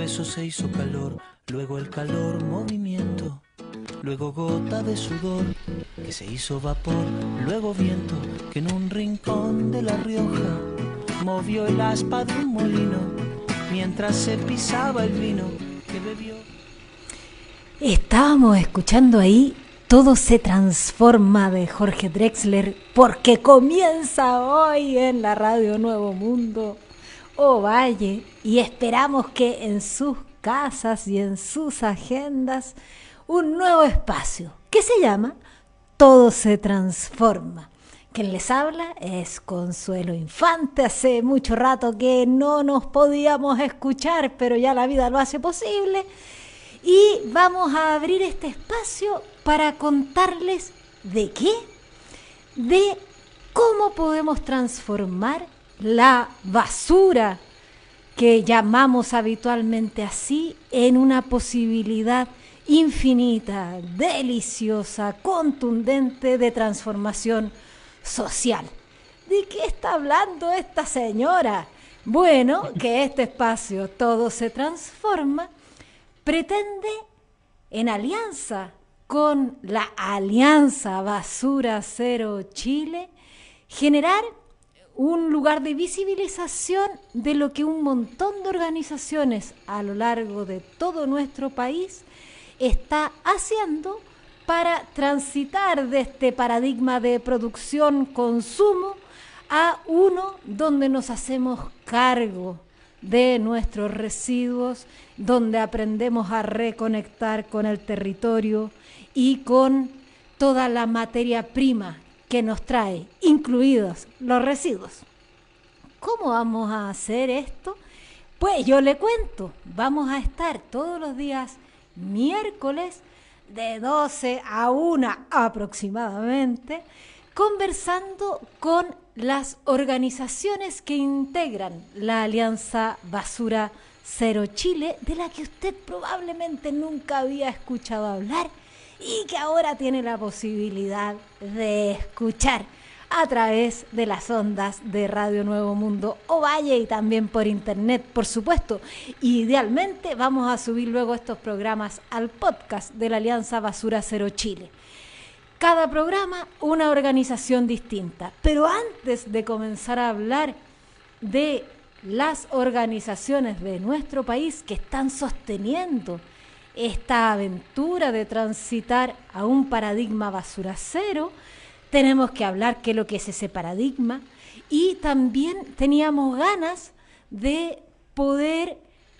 eso se hizo calor, luego el calor movimiento, luego gota de sudor que se hizo vapor, luego viento que en un rincón de La Rioja movió el aspa de un molino mientras se pisaba el vino que bebió. Estábamos escuchando ahí Todo se transforma de Jorge Drexler, porque comienza hoy en la Radio Nuevo Mundo Ovalle, y esperamos que en sus casas y en sus agendas un nuevo espacio que se llama Todo se transforma. Quien les habla es Consuelo Infante. Hace mucho rato que no nos podíamos escuchar, pero ya la vida lo hace posible. Y vamos a abrir este espacio para contarles ¿de qué? De cómo podemos transformar la basura, que llamamos habitualmente así, en una posibilidad infinita, deliciosa, contundente de transformación social. ¿De qué está hablando esta señora? Bueno, que este espacio Todo se transforma pretende, en alianza con la Alianza Basura Cero Chile, generar un lugar de visibilización de lo que un montón de organizaciones a lo largo de todo nuestro país está haciendo para transitar de este paradigma de producción-consumo a uno donde nos hacemos cargo de nuestros residuos, donde aprendemos a reconectar con el territorio y con toda la materia prima que nos trae, incluidos los residuos. ¿Cómo vamos a hacer esto? Pues yo le cuento, vamos a estar todos los días miércoles de 12 a 1 aproximadamente, conversando con las organizaciones que integran la Alianza Basura Cero Chile, de la que usted probablemente nunca había escuchado hablar y que ahora tiene la posibilidad de escuchar a través de las ondas de Radio Nuevo Mundo Ovalle y también por internet, por supuesto. Idealmente vamos a subir luego estos programas al podcast de la Alianza Basura Cero Chile. Cada programa una organización distinta. Pero antes de comenzar a hablar de las organizaciones de nuestro país que están sosteniendo esta aventura de transitar a un paradigma basura cero, tenemos que hablar qué es lo que es ese paradigma, y también teníamos ganas de poder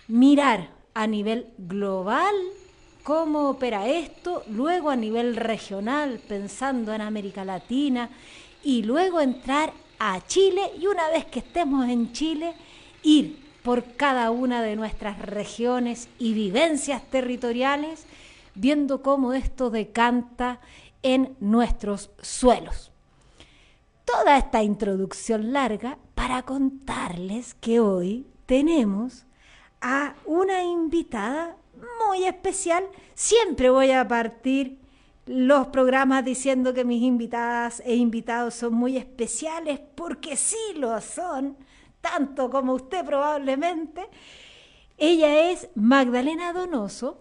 mirar a nivel global cómo opera esto, luego a nivel regional, pensando en América Latina, y luego entrar a Chile, y una vez que estemos en Chile, ir por cada una de nuestras regiones y vivencias territoriales, viendo cómo esto decanta en nuestros suelos. Toda esta introducción larga para contarles que hoy tenemos a una invitada muy especial. Siempre voy a partir los programas diciendo que mis invitadas e invitados son muy especiales, porque sí lo son, tanto como usted probablemente. Ella es Magdalena Donoso,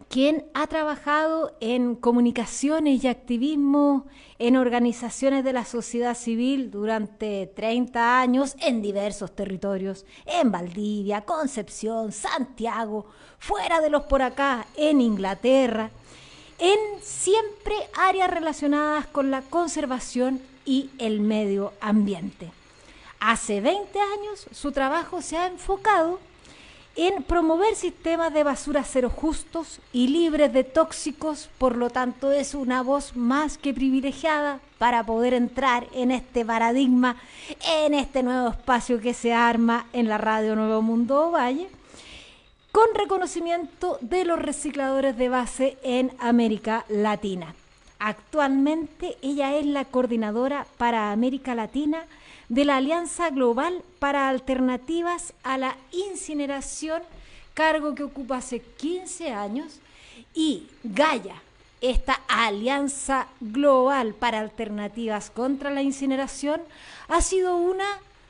quien ha trabajado en comunicaciones y activismo en organizaciones de la sociedad civil durante 30 años en diversos territorios, en Valdivia, Concepción, Santiago, fuera de los por acá, en Inglaterra, en siempre áreas relacionadas con la conservación y el medio ambiente. Hace 20 años su trabajo se ha enfocado en promover sistemas de basura cero justos y libres de tóxicos. Por lo tanto, es una voz más que privilegiada para poder entrar en este paradigma, en este nuevo espacio que se arma en la Radio Nuevo Mundo Ovalle, con reconocimiento de los recicladores de base en América Latina. Actualmente ella es la coordinadora para América Latina de la Alianza Global para Alternativas a la Incineración, cargo que ocupa hace 15 años, y Gaia, esta Alianza Global para Alternativas contra la Incineración, ha sido una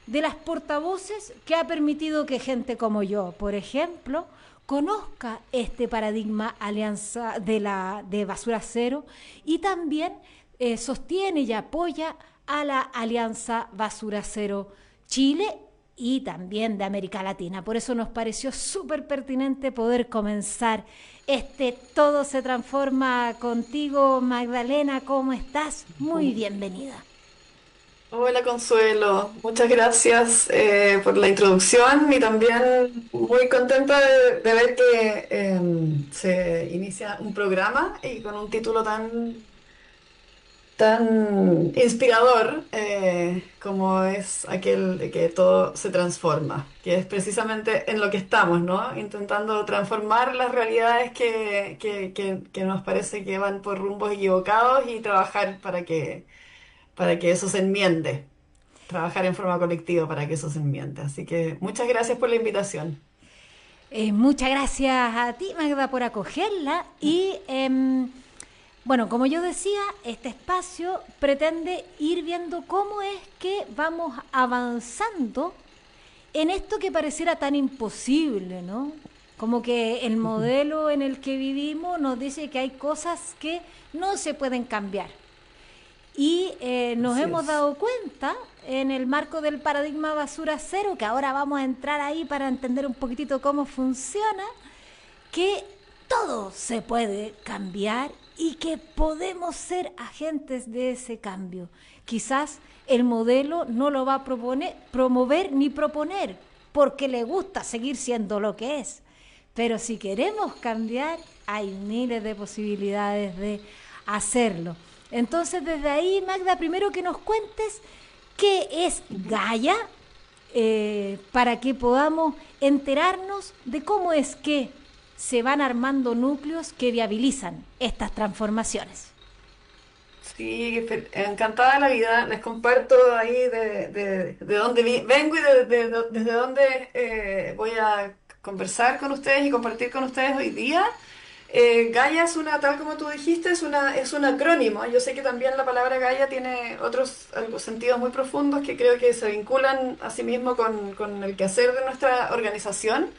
de las portavoces que ha permitido que gente como yo, por ejemplo, conozca este paradigma alianza de Basura Cero y también sostiene y apoya a la Alianza Basura Cero Chile y también de América Latina. Por eso nos pareció súper pertinente poder comenzar Todo se transforma contigo. Magdalena, ¿cómo estás? Muy bienvenida. Hola Consuelo, muchas gracias por la introducción y también muy contenta de ver que se inicia un programa y con un título tan inspirador como es aquel de que todo se transforma, que es precisamente en lo que estamos, ¿no? Intentando transformar las realidades que nos parece que van por rumbos equivocados y trabajar para que eso se enmiende, trabajar en forma colectiva para que eso se enmiende. Así que muchas gracias por la invitación. Muchas gracias a ti, Magda, por acogerla. Y bueno, como yo decía, este espacio pretende ir viendo cómo es que vamos avanzando en esto que pareciera tan imposible, ¿no? Como que el modelo en el que vivimos nos dice que hay cosas que no se pueden cambiar. Y nos Así hemos es. dado cuenta en el marco del paradigma basura cero, que ahora vamos a entrar ahí para entender un poquitito cómo funciona, que todo se puede cambiar y que podemos ser agentes de ese cambio. Quizás el modelo no lo va a promover ni proponer, porque le gusta seguir siendo lo que es. Pero si queremos cambiar, hay miles de posibilidades de hacerlo. Entonces, desde ahí, Magda, primero que nos cuentes qué es Gaia, para que podamos enterarnos de cómo es que se van armando núcleos que viabilizan estas transformaciones. Sí, encantada de la vida. Les comparto ahí de dónde vengo y desde dónde voy a conversar con ustedes y compartir con ustedes hoy día. Gaia es una, tal como tú dijiste, es un acrónimo. Yo sé que también la palabra Gaia tiene otros sentidos muy profundos que creo que se vinculan a sí mismo con el quehacer de nuestra organización,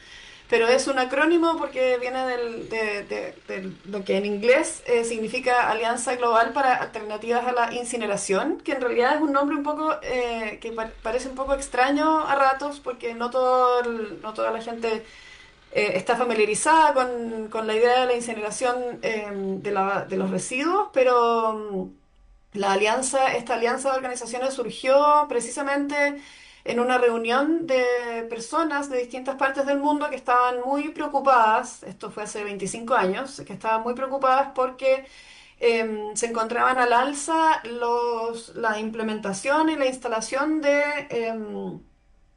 pero es un acrónimo porque viene de lo que en inglés significa Alianza Global para Alternativas a la Incineración, que en realidad es un nombre un poco que parece un poco extraño a ratos porque no toda la gente está familiarizada con la idea de la incineración de los residuos, pero esta alianza de organizaciones surgió precisamente en una reunión de personas de distintas partes del mundo que estaban muy preocupadas, esto fue hace 25 años, que estaban muy preocupadas porque se encontraban al alza la implementación y la instalación de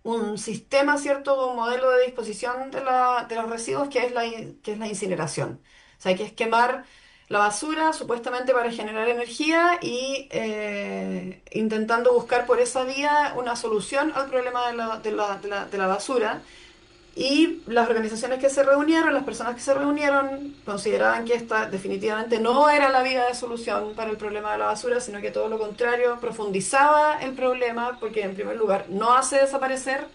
un sistema, ¿cierto? Un modelo de disposición de los residuos que es la incineración. O sea, que es quemar la basura supuestamente para generar energía y intentando buscar por esa vía una solución al problema de la basura. Y las organizaciones que se reunieron, las personas que se reunieron, consideraban que esta definitivamente no era la vía de solución para el problema de la basura, sino que todo lo contrario, profundizaba el problema, porque en primer lugar no hace desaparecer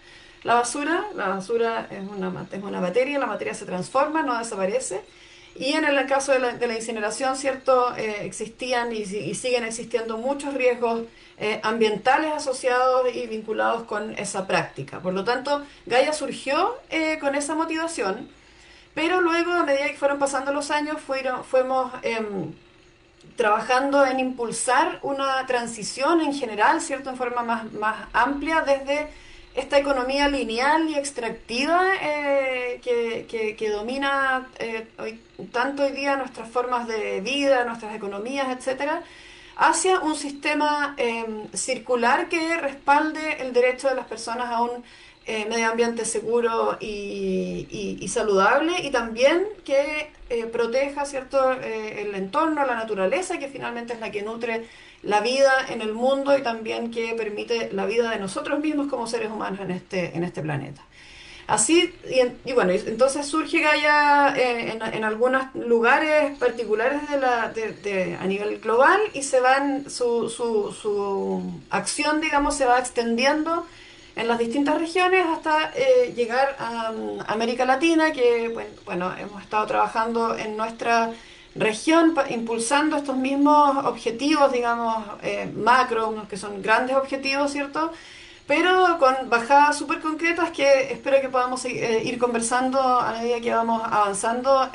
la basura es una materia, la materia se transforma, no desaparece. Y en el caso de la incineración, ¿cierto? Existían y siguen existiendo muchos riesgos ambientales asociados y vinculados con esa práctica. Por lo tanto, Gaia surgió con esa motivación, pero luego, a medida que fueron pasando los años, fuimos trabajando en impulsar una transición en general, ¿cierto? En forma más amplia desde esta economía lineal y extractiva que domina tanto hoy día nuestras formas de vida, nuestras economías, etcétera, hacia un sistema circular que respalde el derecho de las personas a un medio ambiente seguro y saludable y también que proteja, ¿cierto? El entorno, la naturaleza, que finalmente es la que nutre la vida en el mundo y también que permite la vida de nosotros mismos como seres humanos en este planeta. Así, bueno, entonces surge Gaia en algunos lugares particulares a nivel global y su acción, digamos, se va extendiendo en las distintas regiones hasta llegar a América Latina, que bueno, hemos estado trabajando en nuestra región impulsando estos mismos objetivos, digamos, macro, que son grandes objetivos, ¿cierto? Pero con bajadas súper concretas que espero que podamos ir conversando a medida que vamos avanzando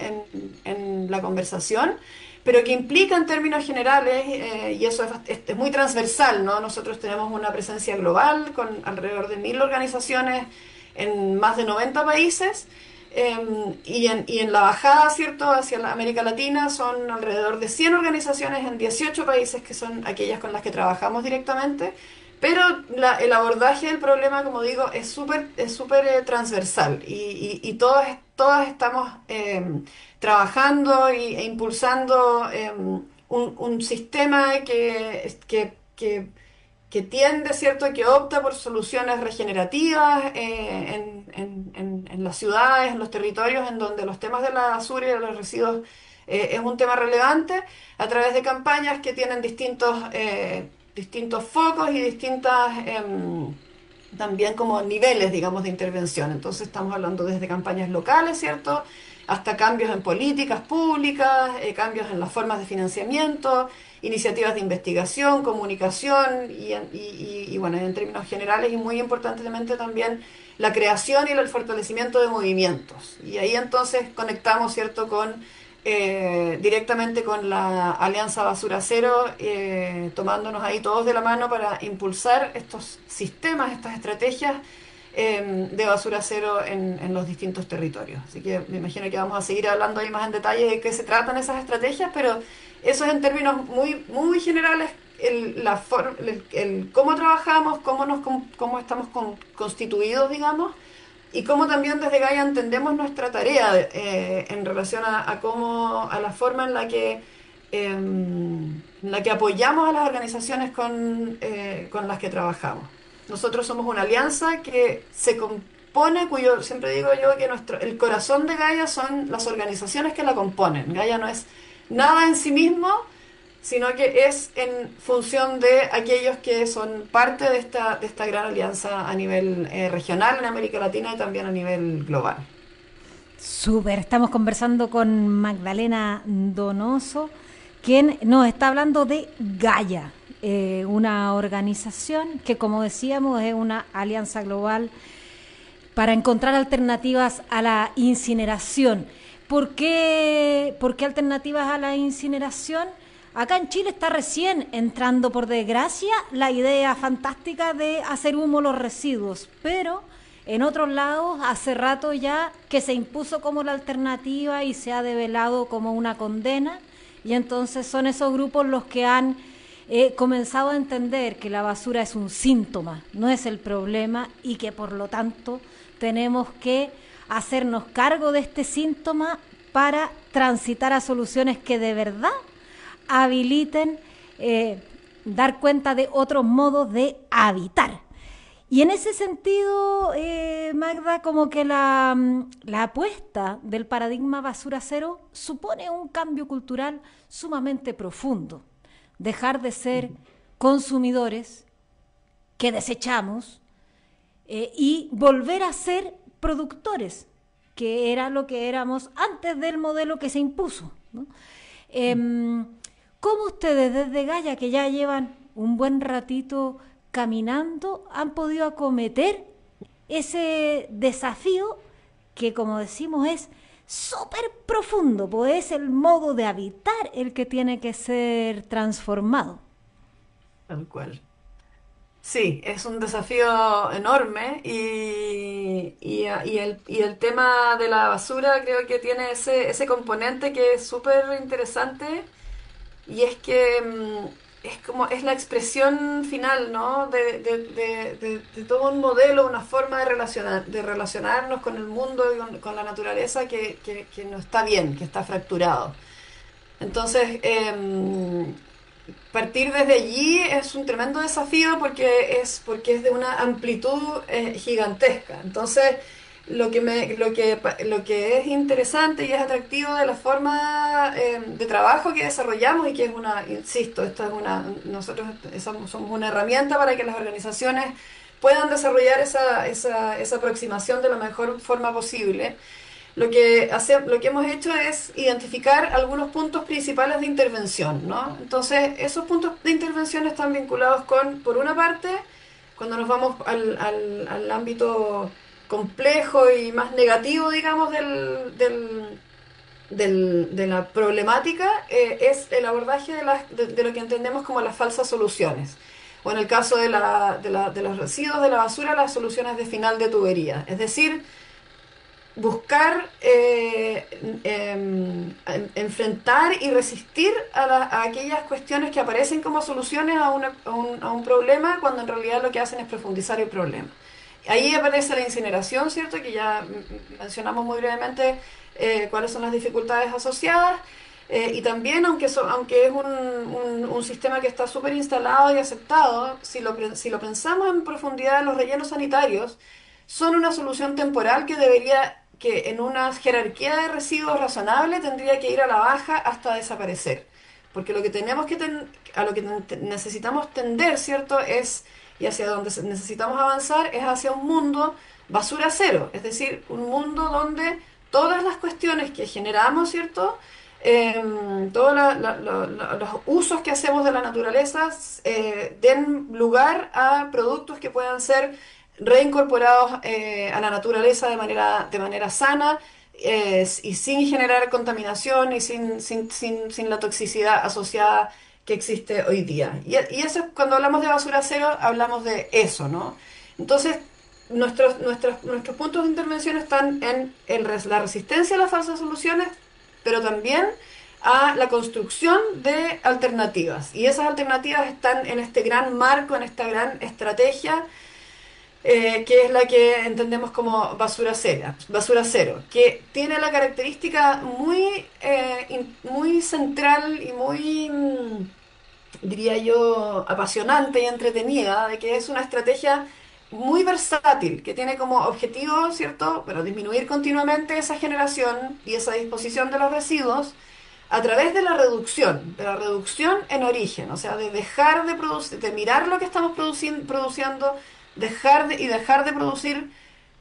en la conversación, pero que implica en términos generales, y eso es muy transversal, ¿no? Nosotros tenemos una presencia global con alrededor de 1000 organizaciones en más de 90 países, y en la bajada, ¿cierto?, hacia la América Latina son alrededor de 100 organizaciones en 18 países que son aquellas con las que trabajamos directamente. Pero el abordaje del problema, como digo, es súper transversal y todas estamos trabajando e impulsando un sistema que tiende, ¿cierto?, que opta por soluciones regenerativas en las ciudades, en los territorios en donde los temas de la basura y de los residuos es un tema relevante, a través de campañas que tienen distintos focos y distintas también como niveles, digamos, de intervención. Entonces estamos hablando desde campañas locales, ¿cierto?, hasta cambios en políticas públicas, cambios en las formas de financiamiento, iniciativas de investigación, comunicación y bueno, en términos generales y muy importantemente también la creación y el fortalecimiento de movimientos. Y ahí entonces conectamos, ¿cierto?, directamente con la Alianza Basura Cero, tomándonos ahí todos de la mano para impulsar estos sistemas, estas estrategias de basura cero en los distintos territorios. Así que me imagino que vamos a seguir hablando ahí más en detalle de qué se tratan esas estrategias, pero eso es en términos muy, muy generales el cómo trabajamos, cómo estamos constituidos, digamos, y cómo también desde Gaia entendemos nuestra tarea en relación a la forma en la que apoyamos a las organizaciones con las que trabajamos. Nosotros somos una alianza que se compone, siempre digo yo que el corazón de Gaia son las organizaciones que la componen. Gaia no es nada en sí mismo, sino que es en función de aquellos que son parte de esta gran alianza a nivel regional en América Latina y también a nivel global. Súper, estamos conversando con Magdalena Donoso, quien nos está hablando de Gaia, una organización que, como decíamos, es una alianza global para encontrar alternativas a la incineración. ¿Por qué alternativas a la incineración? Acá en Chile está recién entrando, por desgracia, la idea fantástica de hacer humo los residuos, pero en otros lados hace rato ya que se impuso como la alternativa y se ha develado como una condena, y entonces son esos grupos los que han comenzado a entender que la basura es un síntoma, no es el problema, y que por lo tanto tenemos que hacernos cargo de este síntoma para transitar a soluciones que de verdad habiliten dar cuenta de otros modos de habitar. Y en ese sentido, Magda, como que la apuesta del paradigma basura cero supone un cambio cultural sumamente profundo. Dejar de ser consumidores que desechamos y volver a ser productores, que era lo que éramos antes del modelo que se impuso, ¿no? ¿Cómo ustedes desde Gaia, que ya llevan un buen ratito caminando, han podido acometer ese desafío que, como decimos, es súper profundo, pues es el modo de habitar el que tiene que ser transformado? Tal cual. Sí, es un desafío enorme y el tema de la basura creo que tiene ese componente que es súper interesante, y es que es la expresión final, ¿no?, de todo un modelo, una forma de relacionarnos con el mundo y con la naturaleza que no está bien, que está fracturado. Entonces, partir desde allí es un tremendo desafío porque es de una amplitud gigantesca. Entonces, lo que es interesante y es atractivo de la forma de trabajo que desarrollamos, y que es nosotros somos una herramienta para que las organizaciones puedan desarrollar esa aproximación de la mejor forma posible. Lo que hemos hecho es identificar algunos puntos principales de intervención, ¿no? Entonces, esos puntos de intervención están vinculados con, por una parte, cuando nos vamos al ámbito complejo y más negativo, digamos, de la problemática, es el abordaje de lo que entendemos como las falsas soluciones. O en el caso de los residuos de la basura, las soluciones de final de tubería. Es decir, buscar enfrentar y resistir a aquellas cuestiones que aparecen como soluciones a un problema, cuando en realidad lo que hacen es profundizar el problema. Ahí aparece la incineración, ¿cierto? Que ya mencionamos muy brevemente cuáles son las dificultades asociadas. Y también, aunque es un sistema que está súper instalado y aceptado, si lo pensamos en profundidad, los rellenos sanitarios son una solución temporal que en una jerarquía de residuos razonable tendría que ir a la baja hasta desaparecer. Porque a lo que necesitamos tender, ¿cierto? Y hacia donde necesitamos avanzar es hacia un mundo basura cero. Es decir, un mundo donde todas las cuestiones que generamos, ¿cierto? Todos los usos que hacemos de la naturaleza den lugar a productos que puedan ser reincorporados a la naturaleza de manera sana, y sin generar contaminación y sin la toxicidad asociada que existe hoy día. Y eso, cuando hablamos de basura cero, hablamos de eso, ¿no? Entonces, nuestros puntos de intervención están en la resistencia a las falsas soluciones, pero también a la construcción de alternativas. Y esas alternativas están en este gran marco, en esta gran estrategia, que es la que entendemos como basura cero, que tiene la característica muy central y muy, diría yo, apasionante y entretenida, de que es una estrategia muy versátil, que tiene como objetivo, ¿cierto?, pero disminuir continuamente esa generación y esa disposición de los residuos a través de la reducción en origen, o sea, de dejar de producir, de mirar lo que estamos produciendo, dejar de producir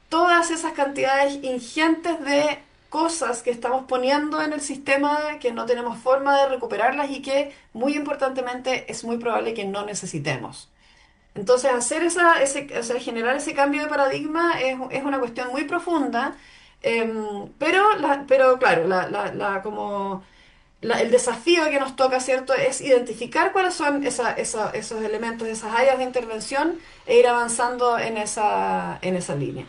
todas esas cantidades ingentes de cosas que estamos poniendo en el sistema, que no tenemos forma de recuperarlas y que, muy importantemente, es muy probable que no necesitemos. Entonces, o sea, generar ese cambio de paradigma es una cuestión muy profunda, pero claro, el desafío que nos toca, ¿cierto?, es identificar cuáles son esos elementos, esas áreas de intervención, e ir avanzando en esa línea.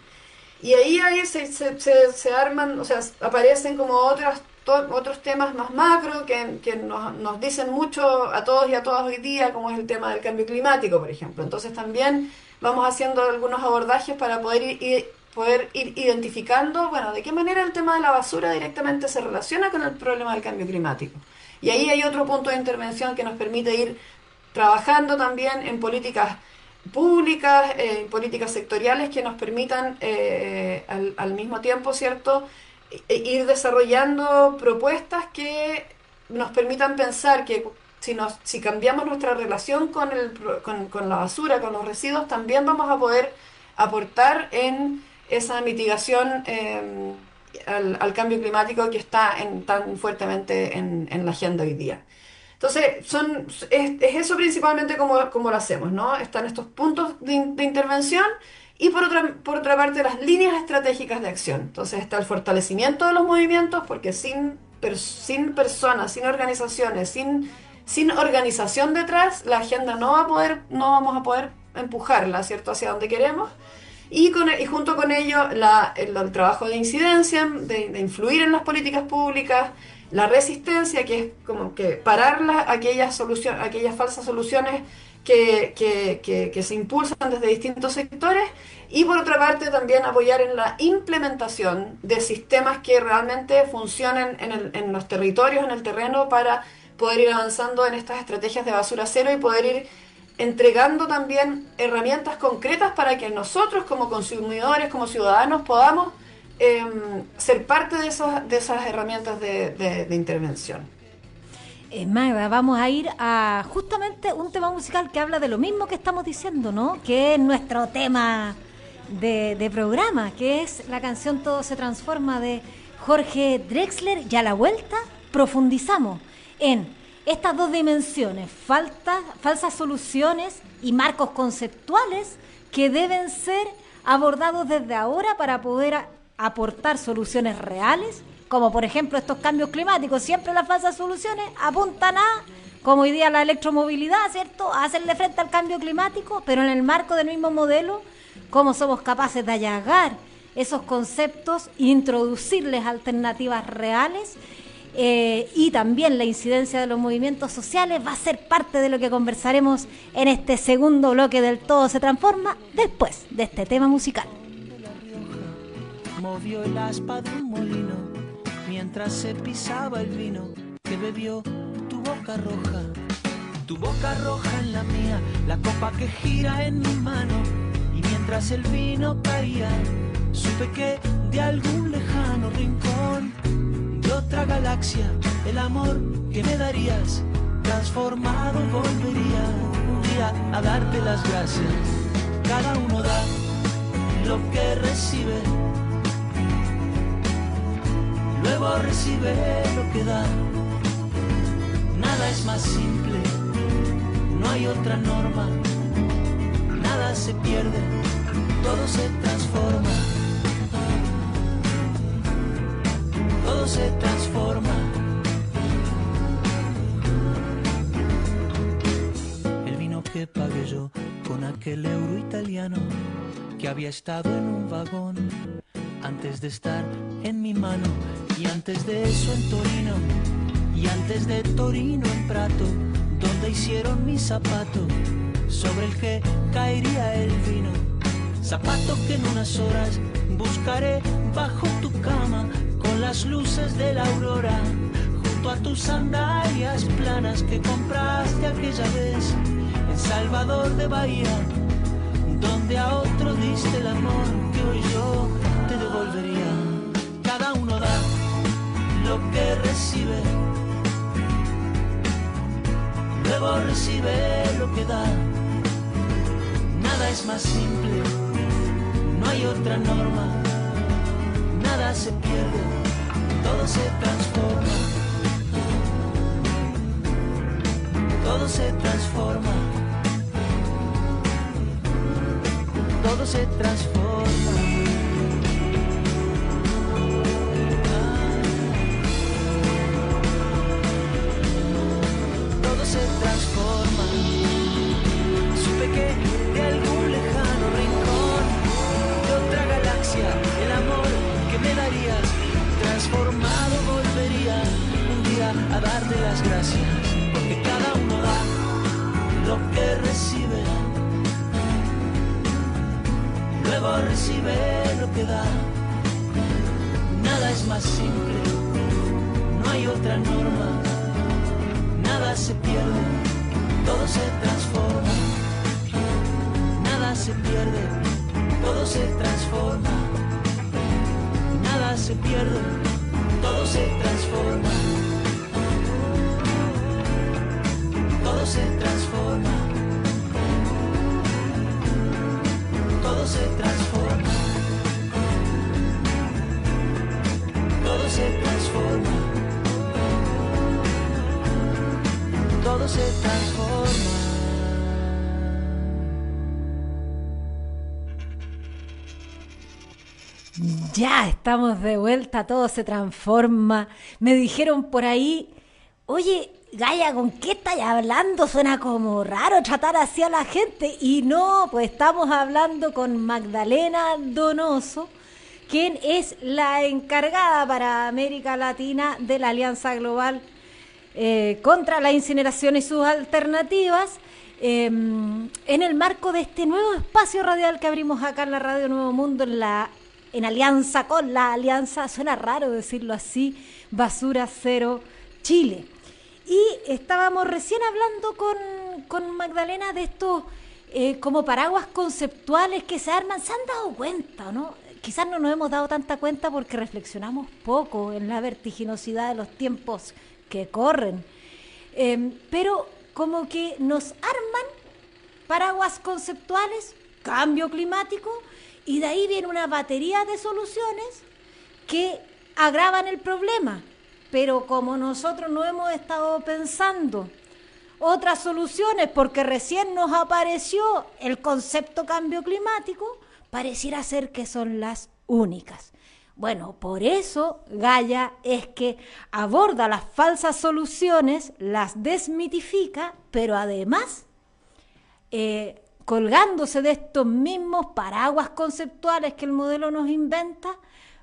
Y ahí se arman, o sea, aparecen como otros temas más macro que nos dicen mucho a todos y a todas hoy día, como es el tema del cambio climático, por ejemplo. Entonces también vamos haciendo algunos abordajes para poder ir identificando, bueno, de qué manera el tema de la basura directamente se relaciona con el problema del cambio climático. Y ahí hay otro punto de intervención que nos permite ir trabajando también en políticas públicas, políticas sectoriales que nos permitan al mismo tiempo, ¿cierto?, ir desarrollando propuestas que nos permitan pensar que si cambiamos nuestra relación con la basura, con los residuos, también vamos a poder aportar en esa mitigación al cambio climático que está tan fuertemente en la agenda hoy día. Entonces, es eso principalmente como lo hacemos, ¿no? Están estos puntos de intervención y por otra parte las líneas estratégicas de acción. Entonces está el fortalecimiento de los movimientos, porque sin personas, sin organizaciones, sin organización detrás, la agenda no vamos a poder empujarla, ¿cierto?, hacia donde queremos. Y junto con ello el trabajo de incidencia, de influir en las políticas públicas, la resistencia, que es como que parar aquellas falsas soluciones que se impulsan desde distintos sectores, y por otra parte también apoyar en la implementación de sistemas que realmente funcionen en los territorios, en el terreno, para poder ir avanzando en estas estrategias de basura cero y poder ir entregando también herramientas concretas para que nosotros como consumidores, como ciudadanos, podamos ser parte de esas herramientas de intervención. Magda, vamos a ir a justamente un tema musical que habla de lo mismo que estamos diciendo, ¿no? Que es nuestro tema de programa, que es la canción Todo se transforma de Jorge Drexler. Y a la vuelta profundizamos en estas dos dimensiones, falsas soluciones y marcos conceptuales que deben ser abordados desde ahora para poder aportar soluciones reales, como por ejemplo estos cambios climáticos. Siempre las falsas soluciones apuntan a, como hoy día la electromovilidad, ¿cierto?, a hacerle frente al cambio climático, pero en el marco del mismo modelo, cómo somos capaces de allagar esos conceptos e introducirles alternativas reales. Y también la incidencia de los movimientos sociales va a ser parte de lo que conversaremos en este segundo bloque del Todo se transforma, después de este tema musical. Movió el aspa de un molino mientras se pisaba el vino que bebió tu boca roja en la mía, la copa que gira en mi mano. Y mientras el vino caía, supe que de algún lejano rincón de otra galaxia, el amor que me darías transformado volvería un día a darte las gracias. Cada uno da lo que recibe, luego recibe lo que da. Nada es más simple, no hay otra norma. Nada se pierde, todo se transforma. Todo se transforma. El vino que pagué yo con aquel euro italiano que había estado en un vagón antes de estar en mi mano, y antes de eso en Torino, y antes de Torino en Prato, donde hicieron mi zapato sobre el que caería el vino. Zapato que en unas horas buscaré bajo tu cama, con las luces de la aurora, junto a tus sandalias planas que compraste aquella vez en Salvador de Bahía, donde a otro diste el amor que hoy yo te devolvería. Cada uno da lo que recibe, luego recibe lo que da. Nada es más simple, no hay otra norma. Nada se pierde, todo se transforma. Todo se transforma. Todo se transforma. Todo se transforma. Supe que de algún lejano rincón de otra galaxia, el amor que me darías transformado volvería un día a darte las gracias, porque cada uno da lo que recibe, luego recibe lo que da. Nada es más simple, no hay otra norma. Nada se pierde, todo se transforma. Nada se pierde, todo se transforma. Nada se pierde, todo se transforma. Todo se transforma. Todo se transforma. Todo se transforma. Todo se transforma. Ya estamos de vuelta, todo se transforma. Me dijeron por ahí, oye, Gaya, ¿con qué estás hablando? Suena como raro tratar así a la gente. Y no, pues estamos hablando con Magdalena Donoso, quien es la encargada para América Latina de la Alianza Global contra la incineración y sus alternativas, en el marco de este nuevo espacio radial que abrimos acá en la Radio Nuevo Mundo, en alianza con la alianza, suena raro decirlo así, Basura Cero Chile. Y estábamos recién hablando con Magdalena de estos como paraguas conceptuales que se arman. ¿Se han dado cuenta, no? Quizás no nos hemos dado tanta cuenta porque reflexionamos poco en la vertiginosidad de los tiempos que corren. Pero como que nos arman paraguas conceptuales, cambio climático, y de ahí viene una batería de soluciones que agravan el problema. Pero como nosotros no hemos estado pensando otras soluciones porque recién nos apareció el concepto cambio climático, pareciera ser que son las únicas. Bueno, por eso Gaia es que aborda las falsas soluciones, las desmitifica, pero además, colgándose de estos mismos paraguas conceptuales que el modelo nos inventa,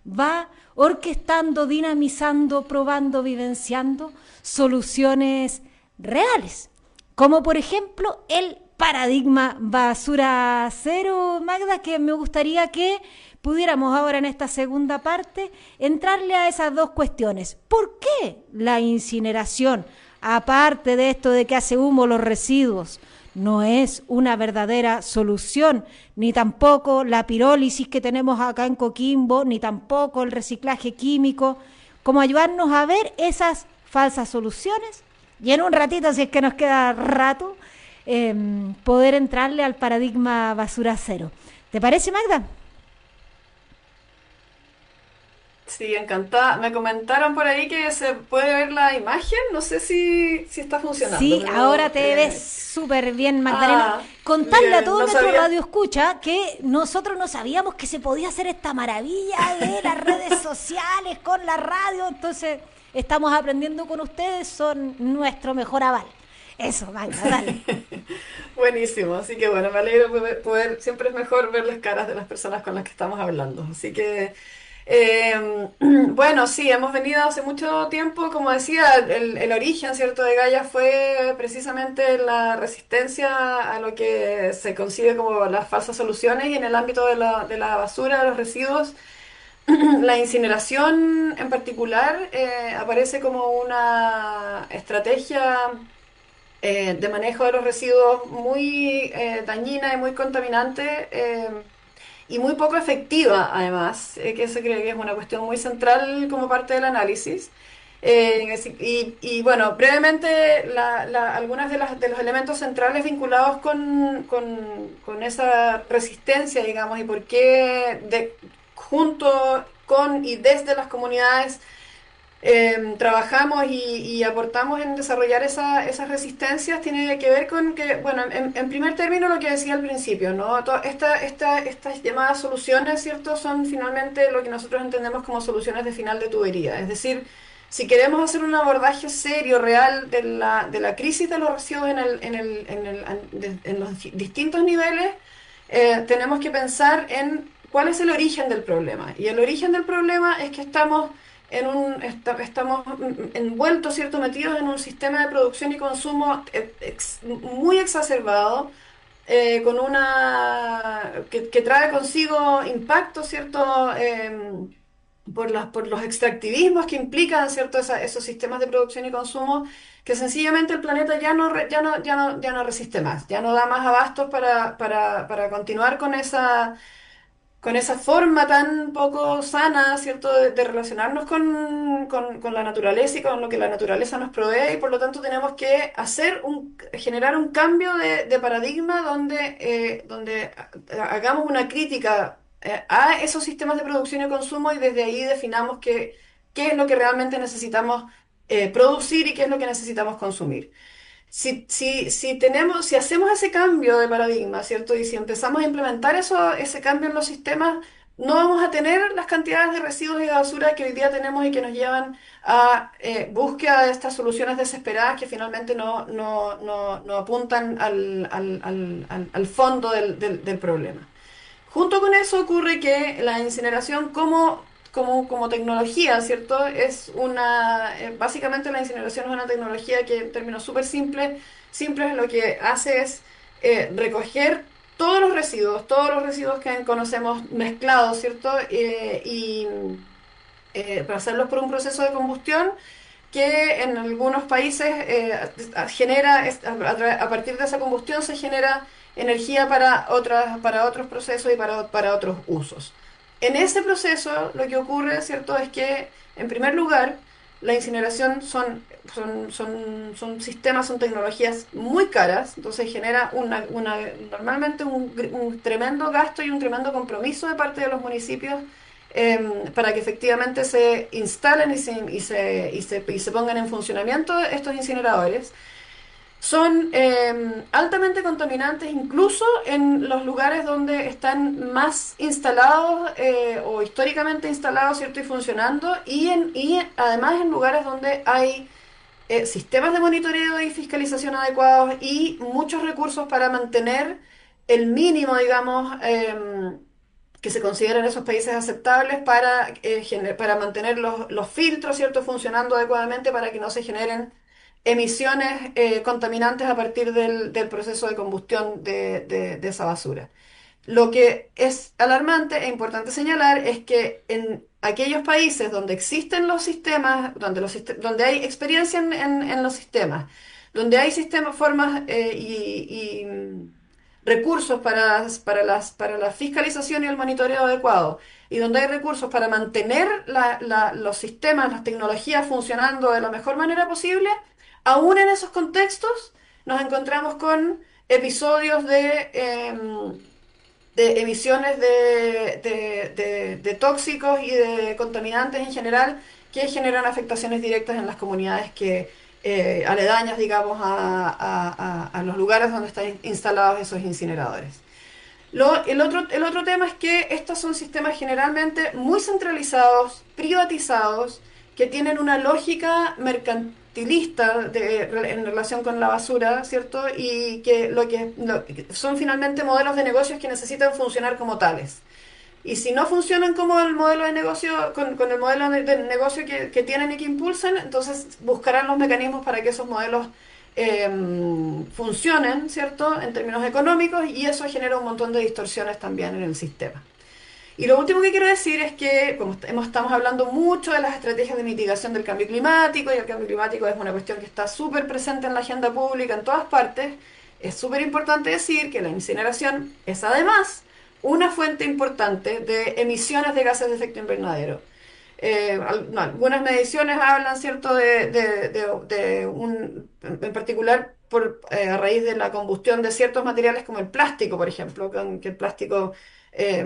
va orquestando, dinamizando, probando, vivenciando soluciones reales, como por ejemplo el paradigma basura cero, Magda, que me gustaría que pudiéramos ahora en esta segunda parte entrarle a esas dos cuestiones. ¿Por qué la incineración, aparte de esto de que hace humo los residuos, no es una verdadera solución, ni tampoco la pirólisis que tenemos acá en Coquimbo, ni tampoco el reciclaje químico, como ayudarnos a ver esas falsas soluciones? Y en un ratito, si es que nos queda rato, poder entrarle al paradigma basura cero. ¿Te parece, Magda? Sí, encantada. Me comentaron por ahí que se puede ver la imagen. No sé si está funcionando, Sí, ahora pero te ves súper bien, Magdalena. Contarle a bien, todo no nuestro sabía. radio escucha que nosotros no sabíamos que se podía hacer esta maravilla de las redes sociales con la radio, entonces estamos aprendiendo con ustedes, son nuestro mejor aval. Eso, Magda, dale. Buenísimo, así que bueno, me alegro siempre es mejor ver las caras de las personas con las que estamos hablando. Así que, bueno, sí, hemos venido hace mucho tiempo, como decía, el origen, ¿cierto?, de Gaia fue precisamente la resistencia a lo que se concibe como las falsas soluciones y en el ámbito de la basura, de los residuos. La incineración en particular aparece como una estrategia de manejo de los residuos muy dañina y muy contaminante y muy poco efectiva, además, que se cree que es una cuestión muy central como parte del análisis. Bueno, brevemente, algunas de los elementos centrales vinculados con esa resistencia, digamos, y por qué junto con y desde las comunidades trabajamos y aportamos en desarrollar esas resistencias tiene que ver con que, bueno, en primer término lo que decía al principio, ¿no? Estas llamadas soluciones, ¿cierto? Son finalmente lo que nosotros entendemos como soluciones de final de tubería. Es decir, si queremos hacer un abordaje serio, real de la crisis de los residuos en los distintos niveles, tenemos que pensar en cuál es el origen del problema. Y el origen del problema es que estamos envueltos, ¿cierto?, metidos en un sistema de producción y consumo muy exacerbado, con que trae consigo impactos, ¿cierto?, por los extractivismos que implican, ¿cierto?, esos sistemas de producción y consumo, que sencillamente el planeta ya no resiste más, ya no da más abastos para continuar con esa forma tan poco sana, ¿cierto?, de relacionarnos con la naturaleza y con lo que la naturaleza nos provee, y por lo tanto tenemos que generar un cambio de paradigma donde hagamos una crítica a esos sistemas de producción y consumo y desde ahí definamos qué es lo que realmente necesitamos producir y qué es lo que necesitamos consumir. Si hacemos ese cambio de paradigma, ¿cierto? Y si empezamos a implementar ese cambio en los sistemas, no vamos a tener las cantidades de residuos y de basura que hoy día tenemos y que nos llevan a búsqueda de estas soluciones desesperadas que finalmente no apuntan al fondo del problema. Junto con eso ocurre que la incineración como tecnología, ¿cierto? Básicamente la incineración es una tecnología que en términos súper simples lo que hace es recoger todos los residuos que conocemos mezclados, ¿cierto? Para hacerlos por un proceso de combustión que en algunos países a partir de esa combustión se genera energía para otros procesos y para otros usos. En ese proceso lo que ocurre, ¿cierto?, es que, en primer lugar, la incineración son sistemas, son tecnologías muy caras, entonces genera normalmente un tremendo gasto y un tremendo compromiso de parte de los municipios para que efectivamente se instalen y se pongan en funcionamiento estos incineradores. Son altamente contaminantes incluso en los lugares donde están más instalados o históricamente instalados, ¿cierto? Y funcionando, y además en lugares donde hay sistemas de monitoreo y fiscalización adecuados y muchos recursos para mantener el mínimo, digamos, que se considera en esos países aceptables para mantener los filtros, ¿cierto? Funcionando adecuadamente para que no se generen emisiones contaminantes a partir del proceso de combustión de esa basura. Lo que es alarmante e importante señalar es que en aquellos países donde existen los sistemas, donde hay experiencia en los sistemas, donde hay sistemas, formas y recursos para la fiscalización y el monitoreo adecuado, y donde hay recursos para mantener los sistemas, las tecnologías funcionando de la mejor manera posible, aún en esos contextos nos encontramos con episodios de emisiones de tóxicos y de contaminantes en general que generan afectaciones directas en las comunidades aledañas, digamos, a los lugares donde están instalados esos incineradores. El otro tema es que estos son sistemas generalmente muy centralizados, privatizados, que tienen una lógica mercantilista en relación con la basura, ¿cierto? Y que son finalmente modelos de negocios que necesitan funcionar como tales. Y si no funcionan como el modelo de negocio, con el modelo de negocio que tienen y que impulsan, entonces buscarán los mecanismos para que esos modelos funcionen, ¿cierto? En términos económicos, y eso genera un montón de distorsiones también en el sistema. Y lo último que quiero decir es que, como estamos hablando mucho de las estrategias de mitigación del cambio climático, y el cambio climático es una cuestión que está súper presente en la agenda pública en todas partes, es súper importante decir que la incineración es además una fuente importante de emisiones de gases de efecto invernadero. No, algunas mediciones hablan, ¿cierto?, en particular a raíz de la combustión de ciertos materiales como el plástico, por ejemplo, que el plástico eh,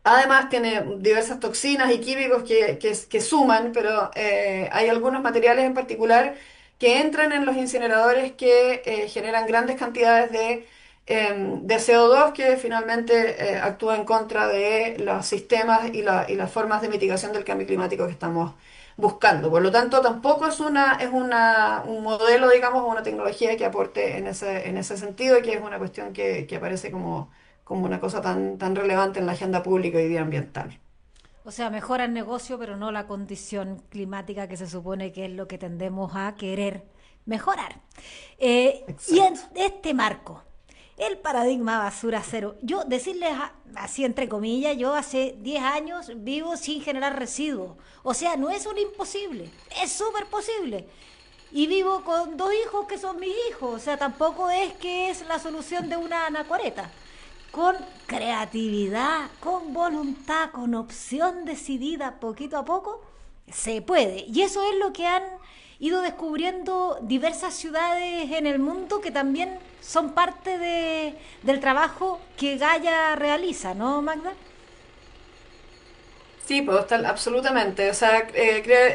además tiene diversas toxinas y químicos que suman, pero hay algunos materiales en particular que entran en los incineradores que generan grandes cantidades de CO2 que finalmente actúa en contra de los sistemas y las formas de mitigación del cambio climático que estamos buscando. Por lo tanto, tampoco un modelo, digamos, o una tecnología que aporte en ese sentido, y que es una cuestión que aparece como una cosa tan relevante en la agenda pública y ambiental. O sea, mejora el negocio, pero no la condición climática que se supone que es lo que tendemos a querer mejorar. Y en Exacto. este marco, el paradigma basura cero, yo decirles así entre comillas, yo hace 10 años vivo sin generar residuos. O sea, no es un imposible, es súper posible. Y vivo con 2 hijos que son mis hijos, o sea, tampoco es que es la solución de una anacoreta. Con creatividad, con voluntad, con opción decidida poquito a poco, se puede. Y eso es lo que han ido descubriendo diversas ciudades en el mundo que también son parte del trabajo que Gaia realiza, ¿no, Magda? Sí, pues absolutamente. O sea,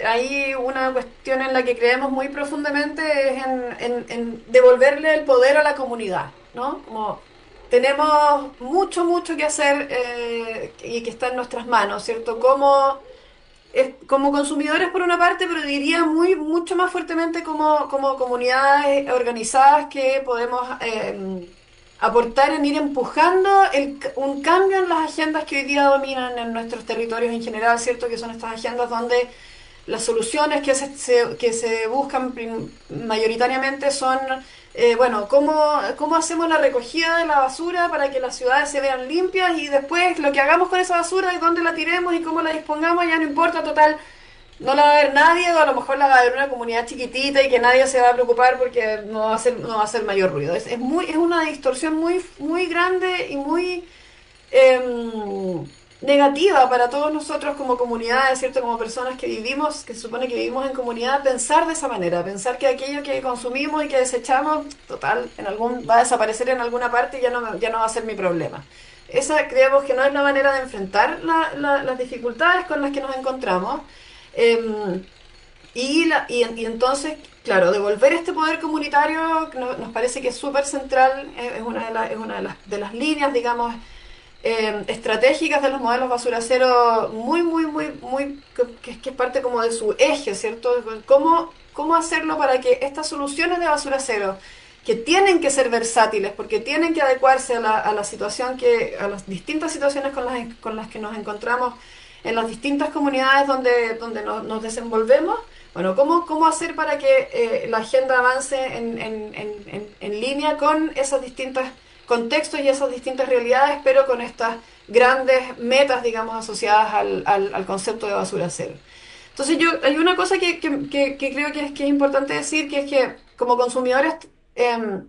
hay una cuestión en la que creemos muy profundamente es en devolverle el poder a la comunidad, ¿no? Como tenemos mucho, mucho que hacer y que está en nuestras manos, ¿cierto? Como consumidores por una parte, pero diría mucho más fuertemente como comunidades organizadas que podemos aportar en ir empujando un cambio en las agendas que hoy día dominan en nuestros territorios en general, ¿cierto? Que son estas agendas donde las soluciones que se buscan mayoritariamente son, bueno, cómo hacemos la recogida de la basura para que las ciudades se vean limpias, y después lo que hagamos con esa basura y dónde la tiremos y cómo la dispongamos ya no importa, total, no la va a ver nadie, o a lo mejor la va a ver una comunidad chiquitita y que nadie se va a preocupar porque no va a hacer mayor ruido. Es una distorsión muy, muy grande y muy... em, negativa para todos nosotros como comunidades, ¿cierto? Como personas que vivimos, que se supone que vivimos en comunidad, pensar de esa manera, pensar que aquello que consumimos y que desechamos, total, va a desaparecer en alguna parte y ya no va a ser mi problema. Esa creemos que no es la manera de enfrentar las dificultades con las que nos encontramos. Em, y entonces, claro, devolver este poder comunitario nos parece que es súper central, es una de las líneas, digamos, estratégicas de los modelos basura cero, que es parte como de su eje, ¿cierto? ¿Cómo hacerlo para que estas soluciones de basura cero, que tienen que ser versátiles, porque tienen que adecuarse a la situación a las distintas situaciones con las que nos encontramos en las distintas comunidades donde nos desenvolvemos? Bueno, ¿cómo hacer para que la agenda avance en línea con esos distintos contextos y esas distintas realidades, pero con estas grandes metas, digamos, asociadas al concepto de basura cero? Entonces hay una cosa que creo que es importante decir, que es que como consumidores, em,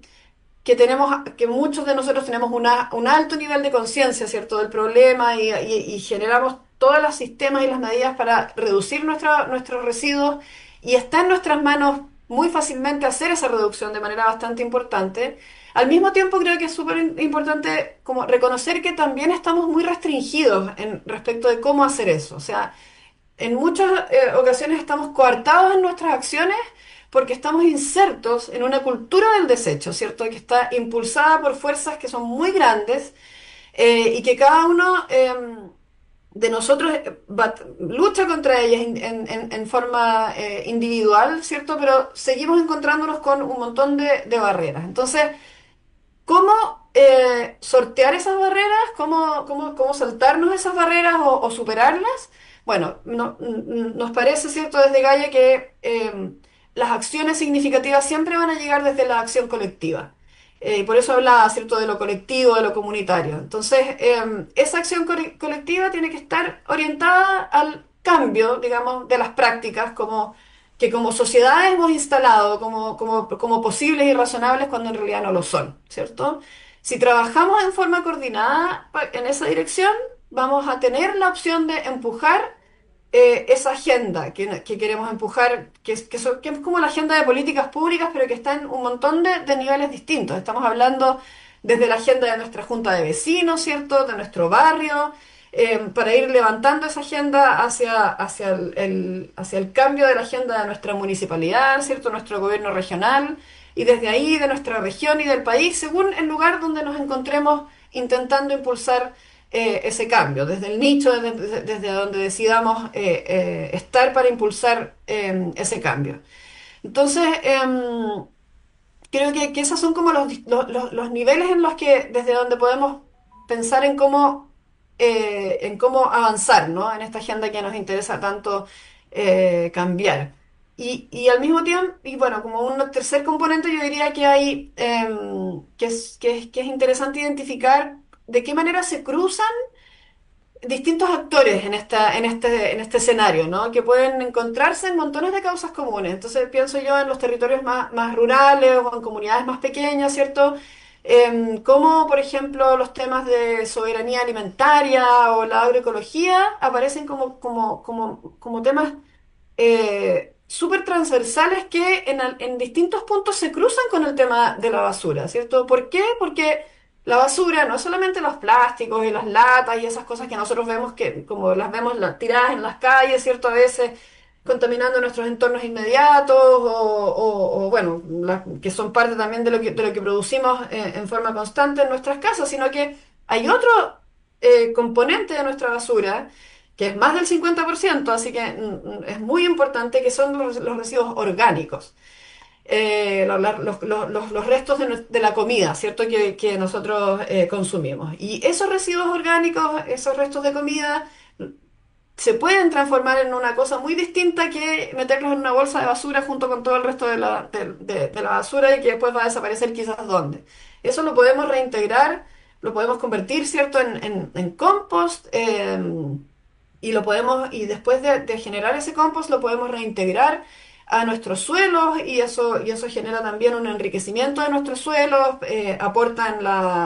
que muchos de nosotros tenemos un alto nivel de conciencia, ¿cierto?, del problema y generamos todos los sistemas y las medidas para reducir nuestros residuos, y está en nuestras manos muy fácilmente hacer esa reducción de manera bastante importante. Al mismo tiempo creo que es súper importante como reconocer que también estamos muy restringidos en respecto de cómo hacer eso. O sea, en muchas ocasiones estamos coartados en nuestras acciones porque estamos insertos en una cultura del desecho, ¿cierto? Que está impulsada por fuerzas que son muy grandes, y que cada uno de nosotros lucha contra ellas en forma individual, ¿cierto? Pero seguimos encontrándonos con un montón de barreras. Entonces, ¿cómo sortear esas barreras? ¿Cómo saltarnos esas barreras o superarlas? Bueno, nos parece, ¿cierto?, desde Gaia que las acciones significativas siempre van a llegar desde la acción colectiva. Y por eso hablaba, ¿cierto?, de lo colectivo, de lo comunitario. Entonces, esa acción colectiva tiene que estar orientada al cambio, digamos, de las prácticas que como sociedad hemos instalado como posibles y razonables cuando en realidad no lo son, ¿cierto? Si trabajamos en forma coordinada en esa dirección, vamos a tener la opción de empujar esa agenda que queremos empujar, que es como la agenda de políticas públicas, pero que está en un montón de niveles distintos. Estamos hablando desde la agenda de nuestra junta de vecinos, ¿cierto?, de nuestro barrio, para ir levantando esa agenda hacia el cambio de la agenda de nuestra municipalidad, ¿cierto?, nuestro gobierno regional, y desde ahí de nuestra región y del país, según el lugar donde nos encontremos intentando impulsar ese cambio, desde el nicho, desde donde decidamos estar para impulsar ese cambio. Entonces, creo que esos son como los niveles en los que, desde donde podemos pensar en cómo avanzar, ¿no?, en esta agenda que nos interesa tanto cambiar. Y al mismo tiempo, y bueno, como un tercer componente, yo diría que que es interesante identificar de qué manera se cruzan distintos actores en este escenario, ¿no?, que pueden encontrarse en montones de causas comunes. Entonces pienso yo en los territorios más rurales o en comunidades más pequeñas, ¿cierto? Como, por ejemplo, los temas de soberanía alimentaria o la agroecología aparecen como temas súper transversales que en distintos puntos se cruzan con el tema de la basura, ¿cierto? ¿Por qué? Porque la basura no es solamente los plásticos y las latas y esas cosas que nosotros vemos, que como las vemos tiradas en las calles, ¿cierto? A veces contaminando nuestros entornos inmediatos bueno, que son parte también de lo que producimos en forma constante en nuestras casas, sino que hay otro componente de nuestra basura que es más del 50%, así que es muy importante, que son los residuos orgánicos, los restos de la comida, ¿cierto?, que nosotros consumimos. Y esos residuos orgánicos, esos restos de comida, se pueden transformar en una cosa muy distinta que meterlos en una bolsa de basura junto con todo el resto de la basura, y que después va a desaparecer quizás dónde. Eso lo podemos reintegrar, lo podemos convertir, ¿cierto?, en compost, y después de generar ese compost lo podemos reintegrar a nuestros suelos y eso genera también un enriquecimiento de nuestros suelos, aporta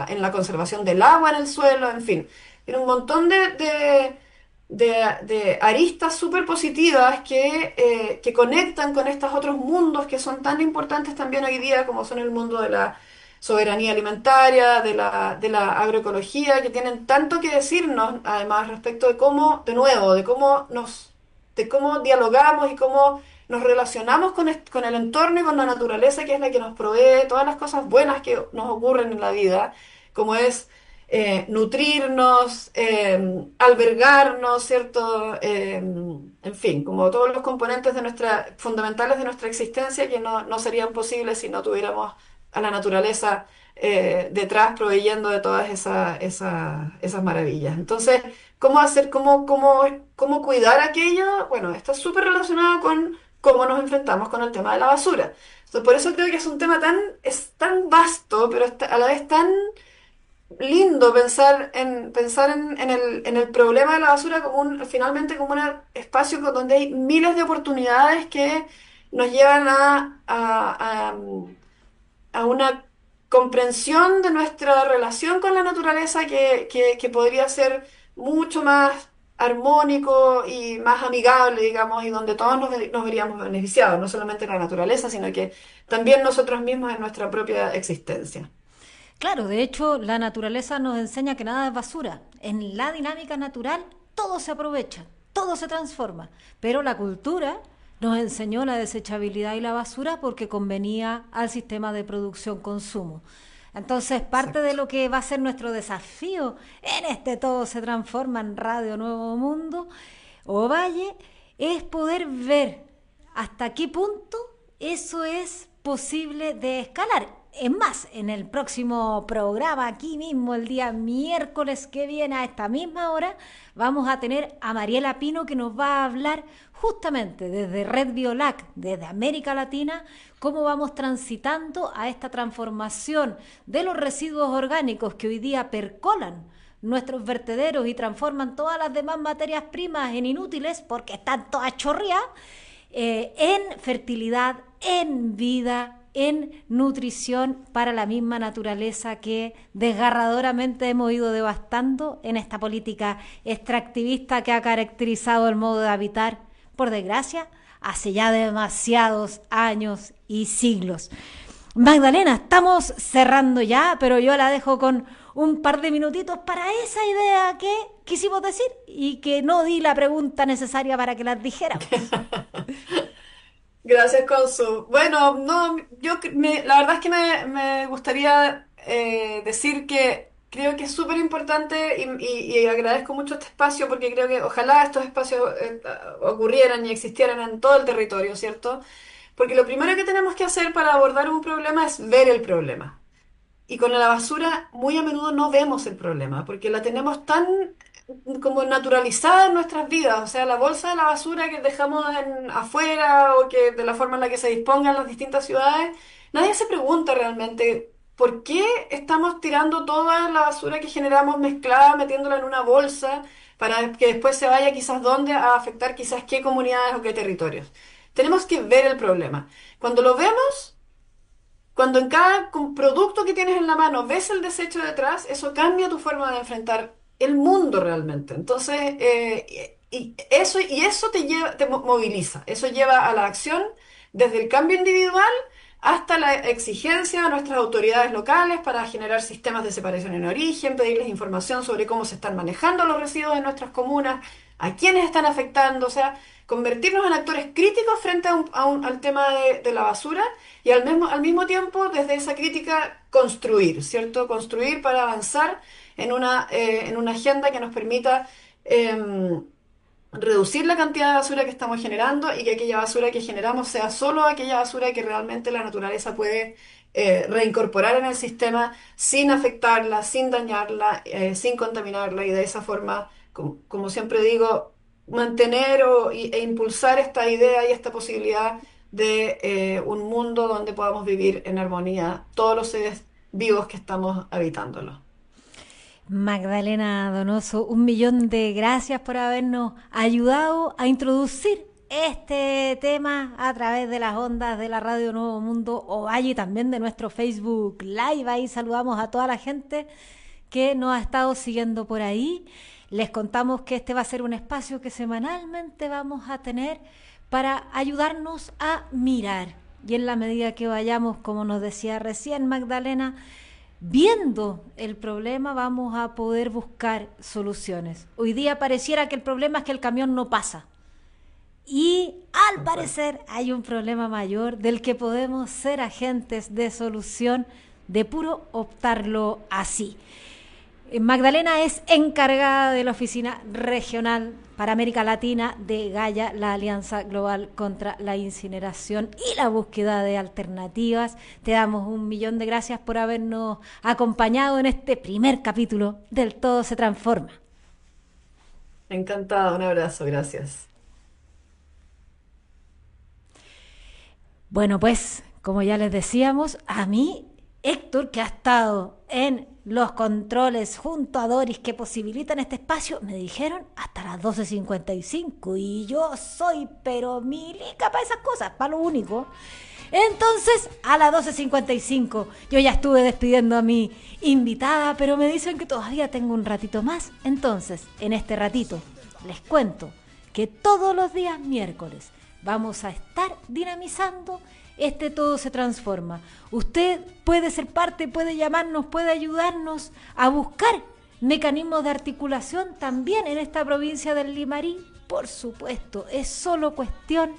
en la conservación del agua en el suelo, en fin. Tiene un montón de aristas súper positivas que conectan con estos otros mundos que son tan importantes también hoy día, como son el mundo de la soberanía alimentaria, de la agroecología, que tienen tanto que decirnos, además, respecto de cómo, de nuevo, de cómo dialogamos y cómo nos relacionamos con el entorno y con la naturaleza, que es la que nos provee todas las cosas buenas que nos ocurren en la vida, como es nutrirnos, albergarnos, ¿cierto? En fin, como todos los componentes fundamentales de nuestra existencia que no serían posibles si no tuviéramos a la naturaleza detrás proveyendo de todas esas maravillas. Entonces, ¿cómo hacer, cómo cuidar aquello? Bueno, está súper relacionado con cómo nos enfrentamos con el tema de la basura. Entonces, por eso creo que es un tema es tan vasto, pero a la vez tan lindo en el problema de la basura como finalmente como un espacio donde hay miles de oportunidades que nos llevan a una comprensión de nuestra relación con la naturaleza que podría ser mucho más armónico y más amigable, digamos, y donde todos nos veríamos beneficiados, no solamente la naturaleza, sino que también nosotros mismos en nuestra propia existencia. Claro, de hecho, la naturaleza nos enseña que nada es basura. En la dinámica natural todo se aprovecha, todo se transforma, pero la cultura nos enseñó la desechabilidad y la basura porque convenía al sistema de producción-consumo. Entonces, parte de Exacto. lo que va a ser nuestro desafío en este Todo se transforma en Radio Nuevo Mundo o Valle es poder ver hasta qué punto eso es posible de escalar. Es más, en el próximo programa, aquí mismo, el día miércoles que viene a esta misma hora, vamos a tener a Mariela Pino que nos va a hablar justamente desde Red Biolac, desde América Latina, cómo vamos transitando a esta transformación de los residuos orgánicos que hoy día percolan nuestros vertederos y transforman todas las demás materias primas en inútiles porque están todas chorreadas, en fertilidad, en vida, en nutrición para la misma naturaleza que desgarradoramente hemos ido devastando en esta política extractivista que ha caracterizado el modo de habitar, por desgracia, hace ya demasiados años y siglos. Magdalena, estamos cerrando ya, pero yo la dejo con un par de minutitos para esa idea que quisimos decir y que no di la pregunta necesaria para que las dijéramos. Gracias, Consu. Bueno, no, la verdad es que me gustaría decir que creo que es súper importante y agradezco mucho este espacio porque creo que ojalá estos espacios ocurrieran y existieran en todo el territorio, ¿cierto? Porque lo primero que tenemos que hacer para abordar un problema es ver el problema. Y con la basura muy a menudo no vemos el problema, porque la tenemos tan como naturalizada en nuestras vidas. O sea, la bolsa de la basura que dejamos afuera o que de la forma en la que se dispongan las distintas ciudades, nadie se pregunta realmente por qué estamos tirando toda la basura que generamos mezclada, metiéndola en una bolsa para que después se vaya quizás dónde a afectar quizás qué comunidades o qué territorios. Tenemos que ver el problema. Cuando lo vemos, cuando en cada producto que tienes en la mano ves el desecho detrás, eso cambia tu forma de enfrentar el mundo realmente. Entonces, y eso te moviliza, eso lleva a la acción desde el cambio individual hasta la exigencia a nuestras autoridades locales para generar sistemas de separación en origen, pedirles información sobre cómo se están manejando los residuos en nuestras comunas, a quiénes están afectando, o sea, convertirnos en actores críticos frente al tema de la basura y al mismo tiempo desde esa crítica construir, ¿cierto? Construir para avanzar en una agenda que nos permita reducir la cantidad de basura que estamos generando y que aquella basura que generamos sea solo aquella basura que realmente la naturaleza puede reincorporar en el sistema sin afectarla, sin dañarla, sin contaminarla y de esa forma, como siempre digo, mantener e impulsar esta idea y esta posibilidad de un mundo donde podamos vivir en armonía todos los seres vivos que estamos habitándolo. Magdalena Donoso, un millón de gracias por habernos ayudado a introducir este tema a través de las ondas de la Radio Nuevo Mundo Ovalle y también de nuestro Facebook Live. Ahí saludamos a toda la gente que nos ha estado siguiendo por ahí. Les contamos que este va a ser un espacio que semanalmente vamos a tener para ayudarnos a mirar. Y en la medida que vayamos, como nos decía recién Magdalena, viendo el problema, vamos a poder buscar soluciones. Hoy día pareciera que el problema es que el camión no pasa. Y al parecer hay un problema mayor del que podemos ser agentes de solución de puro optarlo así. Magdalena es encargada de la Oficina Regional para América Latina de Gaia, la Alianza Global contra la Incineración y la Búsqueda de Alternativas. Te damos 1.000.000 de gracias por habernos acompañado en este primer capítulo del Todo se Transforma. Encantada, un abrazo, gracias. Bueno, pues, como ya les decíamos, a mí, Héctor, que ha estado en los controles junto a Doris que posibilitan este espacio, me dijeron hasta las 12:55 y yo soy pero milica para esas cosas, para lo único. Entonces, a las 12:55 yo ya estuve despidiendo a mi invitada, pero me dicen que todavía tengo un ratito más. Entonces, en este ratito les cuento que todos los días miércoles vamos a estar dinamizando este Todo se Transforma. Usted puede ser parte, puede llamarnos, puede ayudarnos a buscar mecanismos de articulación también en esta provincia del Limarí. Por supuesto, es solo cuestión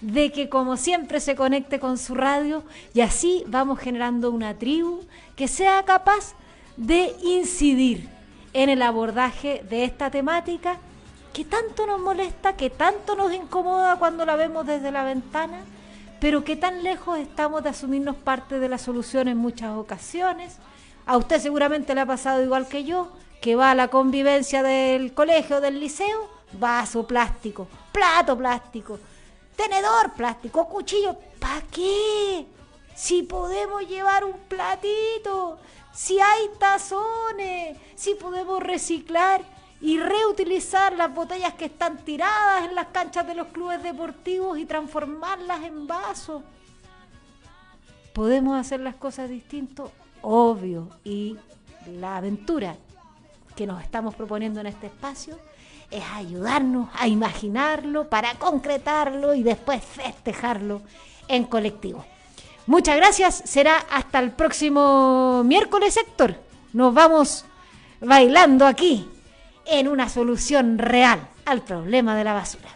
de que, como siempre, se conecte con su radio y así vamos generando una tribu que sea capaz de incidir en el abordaje de esta temática que tanto nos molesta, que tanto nos incomoda cuando la vemos desde la ventana, pero que tan lejos estamos de asumirnos parte de la solución en muchas ocasiones. A usted seguramente le ha pasado igual que yo, que va a la convivencia del colegio, del liceo, vaso plástico, plato plástico, tenedor plástico, cuchillo. ¿Para qué? Si podemos llevar un platito, si hay tazones, si podemos reciclar y reutilizar las botellas que están tiradas en las canchas de los clubes deportivos y transformarlas en vasos. ¿Podemos hacer las cosas distintas? Obvio. Y la aventura que nos estamos proponiendo en este espacio es ayudarnos a imaginarlo para concretarlo y después festejarlo en colectivo. Muchas gracias. Será hasta el próximo miércoles, Héctor. Nos vamos bailando aquí en una solución real al problema de la basura.